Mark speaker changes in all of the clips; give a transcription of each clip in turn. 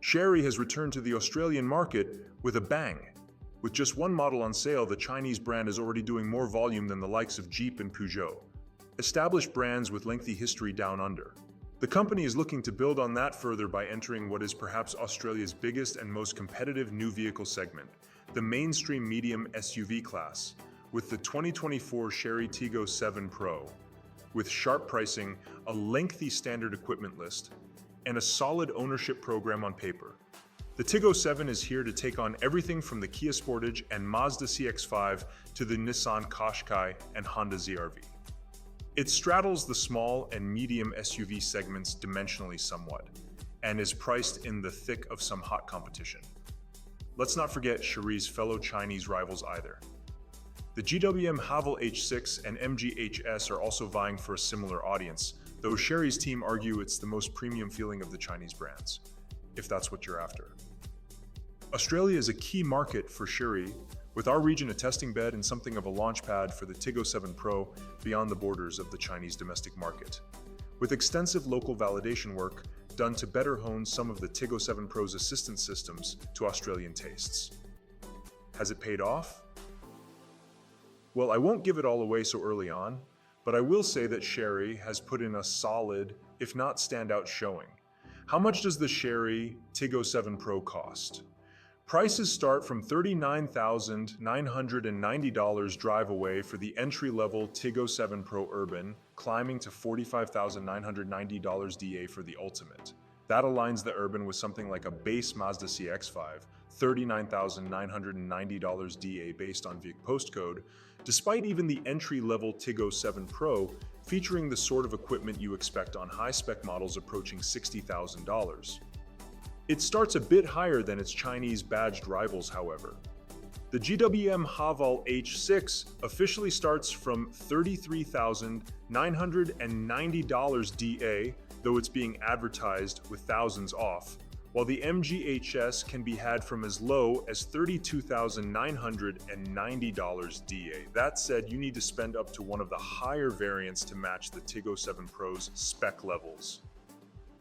Speaker 1: Chery has returned to the Australian market with a bang. With just one model on sale, the Chinese brand is already doing more volume than the likes of Jeep and Peugeot, established brands with lengthy history down under. The company is looking to build on that further by entering what is perhaps Australia's biggest and most competitive new vehicle segment, the mainstream medium SUV class, with the 2024 Chery Tiggo 7 Pro. With sharp pricing, a lengthy standard equipment list, and a solid ownership program on paper, the Tiggo 7 is here to take on everything from the Kia Sportage and Mazda CX-5 to the Nissan Qashqai and Honda ZR-V. It straddles the small and medium SUV segments dimensionally somewhat, and is priced in the thick of some hot competition. Let's not forget Chery's fellow Chinese rivals either. The GWM Haval H6 and MG HS are also vying for a similar audience, though Chery's team argue it's the most premium feeling of the Chinese brands, if that's what you're after. Australia is a key market for Chery, with our region a testing bed and something of a launchpad for the Tiggo 7 Pro beyond the borders of the Chinese domestic market. With extensive local validation work done to better hone some of the Tiggo 7 Pro's assistance systems to Australian tastes. Has it paid off? Well, I won't give it all away so early on, but I will say that Chery has put in a solid, if not standout showing. How much does the Chery Tiggo 7 Pro cost? Prices start from $39,990 drive away for the entry-level Tiggo 7 Pro Urban, climbing to $45,990 DA for the Ultimate. That aligns the Urban with something like a base Mazda CX-5, $39,990 DA based on Vic postcode, despite even the entry-level Tiggo 7 Pro featuring the sort of equipment you expect on high-spec models approaching $60,000. It starts a bit higher than its Chinese badged rivals, however. The GWM Haval H6 officially starts from $33,990 DA, though it's being advertised with thousands off, while the MGHS can be had from as low as $32,990 DA. That said, you need to spend up to one of the higher variants to match the Tiggo 7 Pro's spec levels.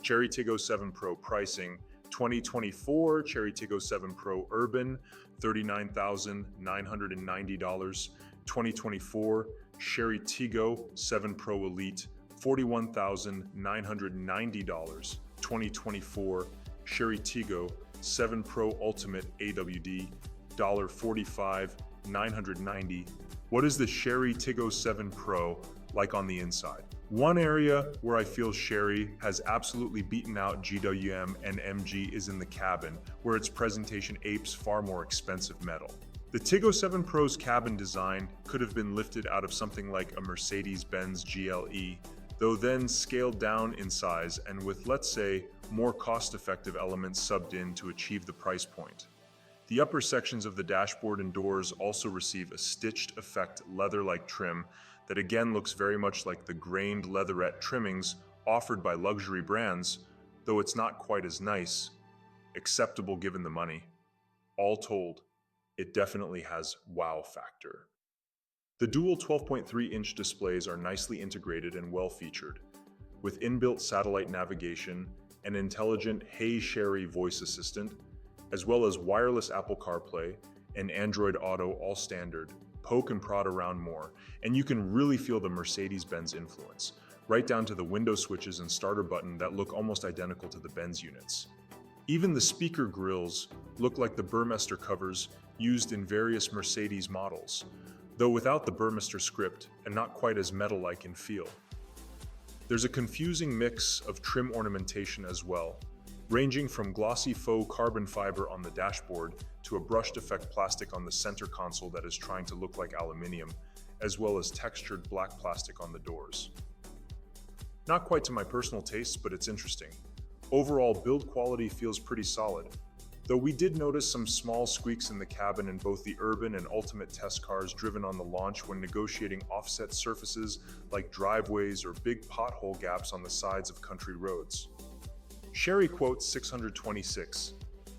Speaker 1: Chery Tiggo 7 Pro pricing: 2024 Chery Tiggo 7 Pro Urban, $39,990. 2024 Chery Tiggo 7 Pro Elite, $41,990. 2024 Chery Tiggo 7 Pro Ultimate AWD, $45,990. What is the Chery Tiggo 7 Pro like on the inside? One area where I feel Chery has absolutely beaten out GWM and MG is in the cabin, where its presentation apes far more expensive metal. The Tiggo 7 Pro's cabin design could have been lifted out of something like a Mercedes-Benz GLE, though then scaled down in size and with, let's say, more cost-effective elements subbed in to achieve the price point. The upper sections of the dashboard and doors also receive a stitched effect leather-like trim that again looks very much like the grained leatherette trimmings offered by luxury brands, though it's not quite as nice. Acceptable given the money. All told, it definitely has wow factor. The dual 12.3-inch displays are nicely integrated and well featured, with inbuilt satellite navigation, an intelligent Hey Chery voice assistant, as well as wireless Apple CarPlay and Android Auto all standard. Poke and prod around more, and you can really feel the Mercedes-Benz influence, right down to the window switches and starter button that look almost identical to the Benz units. Even the speaker grills look like the Burmester covers used in various Mercedes models, though without the Burmester script and not quite as metal-like in feel. There's a confusing mix of trim ornamentation as well, ranging from glossy faux carbon fiber on the dashboard to a brushed effect plastic on the center console that is trying to look like aluminium, as well as textured black plastic on the doors. Not quite to my personal tastes, but it's interesting. Overall, build quality feels pretty solid, though we did notice some small squeaks in the cabin in both the Urban and Ultimate test cars driven on the launch when negotiating offset surfaces like driveways or big pothole gaps on the sides of country roads. Chery quotes 626,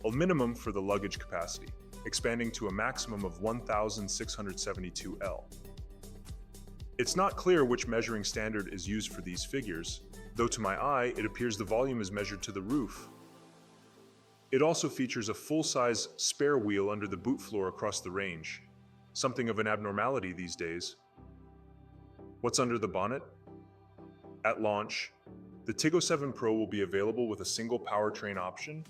Speaker 1: a minimum for the luggage capacity, expanding to a maximum of 1,672 L. It's not clear which measuring standard is used for these figures, though to my eye it appears the volume is measured to the roof. It also features a full-size spare wheel under the boot floor across the range, something of an abnormality these days. What's under the bonnet? At launch, the Tiggo 7 Pro will be available with a single powertrain option,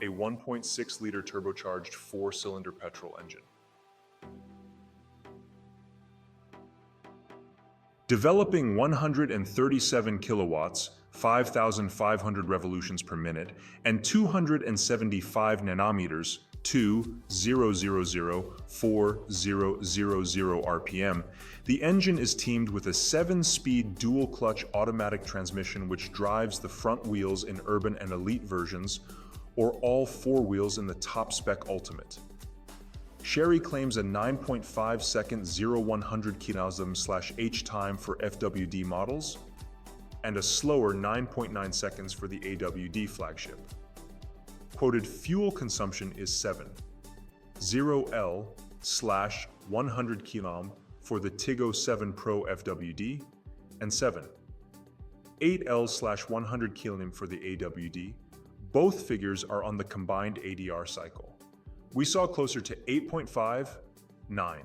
Speaker 1: a 1.6-liter turbocharged 4-cylinder petrol engine. Developing 137 kilowatts, 5,500 revolutions per minute, and 275 nanometers, 2,000,4000 RPM, the engine is teamed with a 7-speed dual-clutch automatic transmission which drives the front wheels in urban and elite versions, or all 4 wheels in the top-spec Ultimate. Chery claims a 9.5-second 0-100 km/h time for FWD models, and a slower 9.9 seconds for the AWD flagship. Quoted fuel consumption is 7.0 L/100 km for the Tiggo 7 Pro FWD, and 7.8 L/100 km for the AWD. Both figures are on the combined ADR cycle. We saw closer to 8.59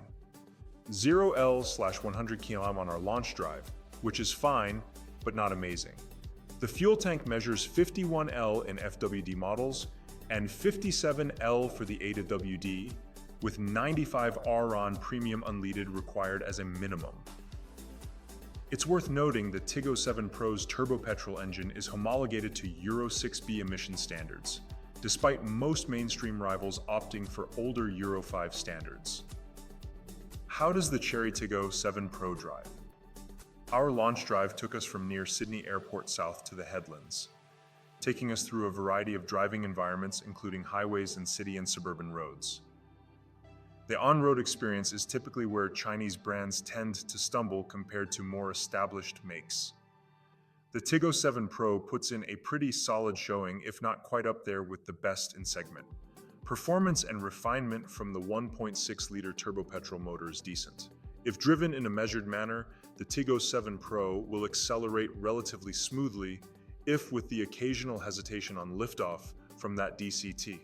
Speaker 1: L/100 km on our launch drive, which is fine, but not amazing. The fuel tank measures 51 L in FWD models and 57 L for the AWD, with 95 Ron premium unleaded required as a minimum. It's worth noting that Tiggo 7 Pro's turbo petrol engine is homologated to Euro 6b emission standards, despite most mainstream rivals opting for older Euro 5 standards. How does the Chery Tiggo 7 Pro drive? Our launch drive took us from near Sydney Airport south to the Headlands, taking us through a variety of driving environments including highways and city and suburban roads. The on-road experience is typically where Chinese brands tend to stumble compared to more established makes. The Tiggo 7 Pro puts in a pretty solid showing, if not quite up there with the best in segment. Performance and refinement from the 1.6-liter turbo petrol motor is decent. If driven in a measured manner, the Tiggo 7 Pro will accelerate relatively smoothly, if with the occasional hesitation on liftoff from that DCT.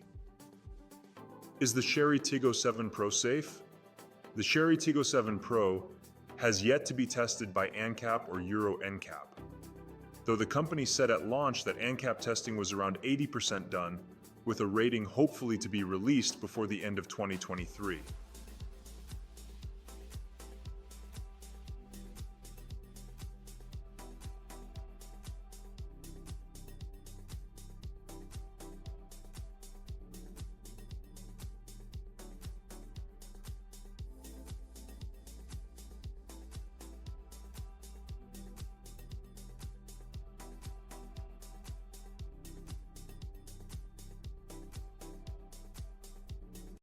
Speaker 1: Is the Chery Tiggo 7 Pro safe? The Chery Tiggo 7 Pro has yet to be tested by ANCAP or Euro NCAP, though the company said at launch that ANCAP testing was around 80% done, with a rating hopefully to be released before the end of 2023.